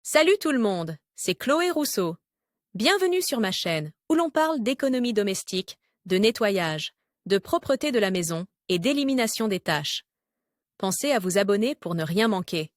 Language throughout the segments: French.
Salut tout le monde, c'est Chloé Rousseau. Bienvenue sur ma chaîne où l'on parle d'économie domestique, de nettoyage, de propreté de la maison et d'élimination des tâches. Pensez à vous abonner pour ne rien manquer.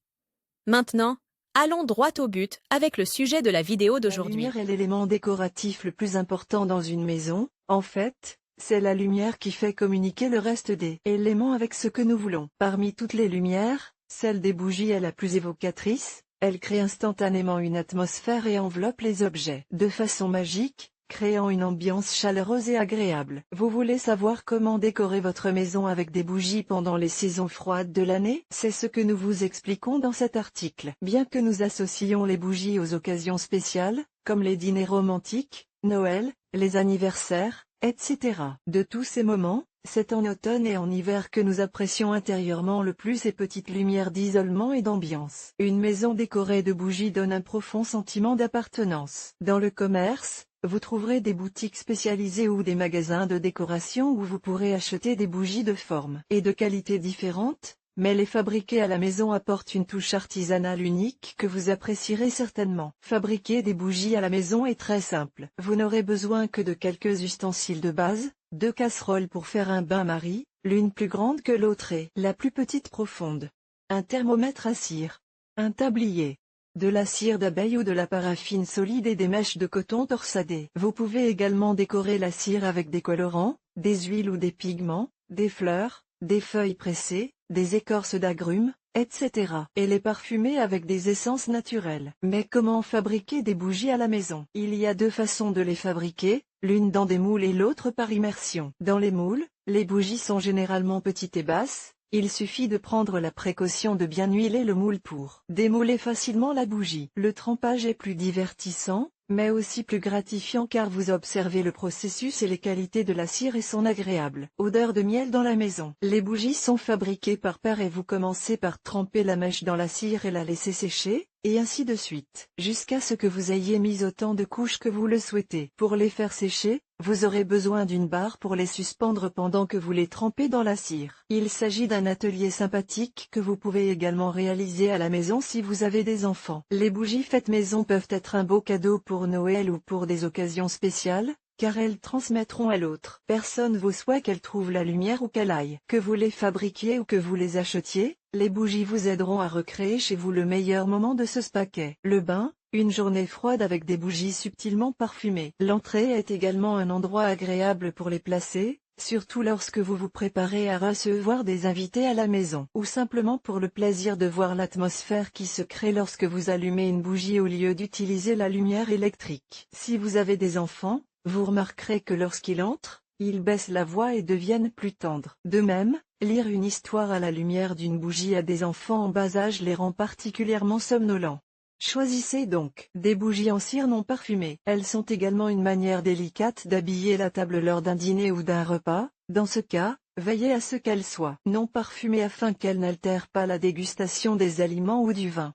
Maintenant, allons droit au but avec le sujet de la vidéo La d'aujourd'hui. lumière est l'élément décoratif le plus important dans une maison. En fait, c'est la lumière qui fait communiquer le reste des éléments avec ce que nous voulons. Parmi toutes les lumières, celle des bougies est la plus évocatrice. Elle crée instantanément une atmosphère et enveloppe les objets de façon magique, créant une ambiance chaleureuse et agréable. Vous voulez savoir comment décorer votre maison avec des bougies pendant les saisons froides de l'année? C'est ce que nous vous expliquons dans cet article. Bien que nous associons les bougies aux occasions spéciales, comme les dîners romantiques, Noël, les anniversaires, etc. De tous ces moments, c'est en automne et en hiver que nous apprécions intérieurement le plus ces petites lumières d'isolement et d'ambiance. Une maison décorée de bougies donne un profond sentiment d'appartenance. Dans le commerce, vous trouverez des boutiques spécialisées ou des magasins de décoration où vous pourrez acheter des bougies de formes et de qualité différentes, mais les fabriquer à la maison apporte une touche artisanale unique que vous apprécierez certainement. Fabriquer des bougies à la maison est très simple. Vous n'aurez besoin que de quelques ustensiles de base, 2 casseroles pour faire un bain-marie, l'une plus grande que l'autre et la plus petite profonde. Un thermomètre à cire. Un tablier. De la cire d'abeille ou de la paraffine solide et des mèches de coton torsadé. Vous pouvez également décorer la cire avec des colorants, des huiles ou des pigments, des fleurs, des feuilles pressées, des écorces d'agrumes, etc. Et les parfumer avec des essences naturelles. Mais comment fabriquer des bougies à la maison? Il y a 2 façons de les fabriquer, l'une dans des moules et l'autre par immersion. Dans les moules, les bougies sont généralement petites et basses. Il suffit de prendre la précaution de bien huiler le moule pour démouler facilement la bougie. Le trempage est plus divertissant, mais aussi plus gratifiant car vous observez le processus et les qualités de la cire et son agréable odeur de miel dans la maison. Les bougies sont fabriquées par paire et vous commencez par tremper la mèche dans la cire et la laisser sécher, et ainsi de suite, jusqu'à ce que vous ayez mis autant de couches que vous le souhaitez. Pour les faire sécher, vous aurez besoin d'une barre pour les suspendre pendant que vous les trempez dans la cire. Il s'agit d'un atelier sympathique que vous pouvez également réaliser à la maison si vous avez des enfants. Les bougies faites maison peuvent être un beau cadeau pour Noël ou pour des occasions spéciales, car elles transmettront à l'autre personne vos souhaits qu'elle trouve la lumière où qu'elle aille. Que vous les fabriquiez ou que vous les achetiez, les bougies vous aideront à recréer chez vous le meilleur moment de ce paquet. Le bain, une journée froide avec des bougies subtilement parfumées. L'entrée est également un endroit agréable pour les placer, surtout lorsque vous vous préparez à recevoir des invités à la maison, ou simplement pour le plaisir de voir l'atmosphère qui se crée lorsque vous allumez une bougie au lieu d'utiliser la lumière électrique. Si vous avez des enfants, vous remarquerez que lorsqu'ils entrent, ils baissent la voix et deviennent plus tendres. De même, lire une histoire à la lumière d'une bougie à des enfants en bas âge les rend particulièrement somnolents. Choisissez donc des bougies en cire non parfumées. Elles sont également une manière délicate d'habiller la table lors d'un dîner ou d'un repas. Dans ce cas, veillez à ce qu'elles soient non parfumées afin qu'elles n'altèrent pas la dégustation des aliments ou du vin.